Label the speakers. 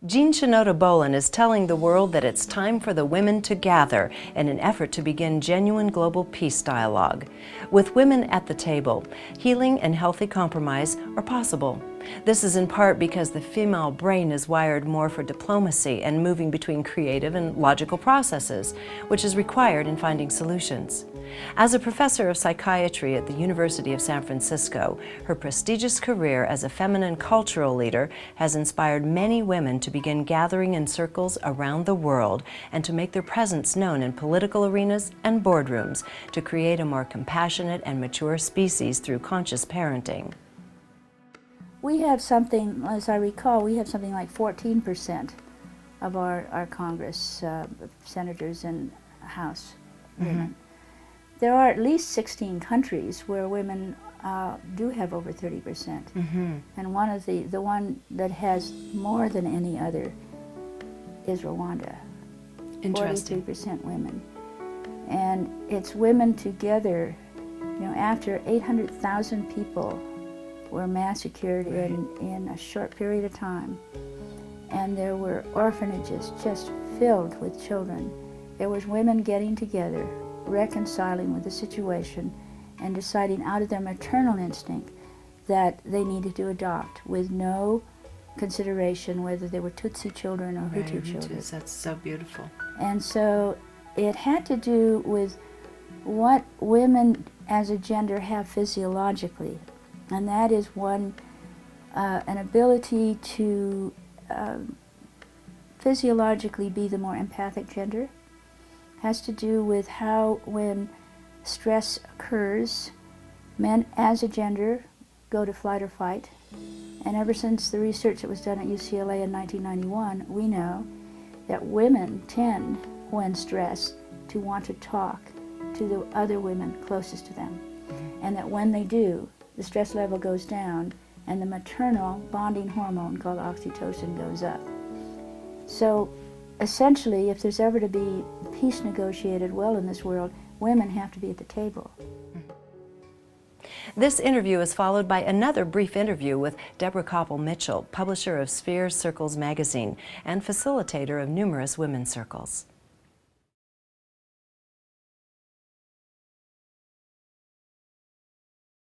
Speaker 1: Shinoda Bolen is telling the world that it's time for the women to gather in an effort to begin genuine global peace dialogue. With women at the table, healing and healthy compromise are possible. This is in part because the female brain is wired more for diplomacy and moving between creative and logical processes, which is required in finding solutions. As a professor of psychiatry at the University of San Francisco, her prestigious career as a feminine cultural leader has inspired many women to begin gathering in circles around the world and to make their presence known in political arenas and boardrooms to create a more compassionate and mature species through conscious parenting.
Speaker 2: We have something, as I recall, we have something like 14% of our Congress senators and House women. There are at least 16 countries where women do have over 30%. And one of the one that has more than any other is Rwanda.
Speaker 1: Interesting.
Speaker 2: 43% women. And it's women together, you know, after 800,000 people were massacred in a short period of time. And there were orphanages just filled with children. There was women getting together, reconciling with the situation, and deciding out of their maternal instinct that they needed to adopt with no consideration whether they were Tutsi children or Hutu children.
Speaker 1: That's so beautiful.
Speaker 2: And so it had to do with what women as a gender have physiologically. And that is one, an ability to physiologically be the more empathic gender. Has to do with how, when stress occurs, men as a gender go to flight or fight. And ever since the research that was done at UCLA in 1991, we know that women tend, when stressed, to want to talk to the other women closest to them. And that when they do, the stress level goes down and the maternal bonding hormone called oxytocin goes up. So essentially, if there's ever to be peace negotiated well in this world, women have to be at the table.
Speaker 1: This interview is followed by another brief interview with Deborah Koppel-Mitchell, publisher of Spheres Circles magazine and facilitator of numerous women's circles.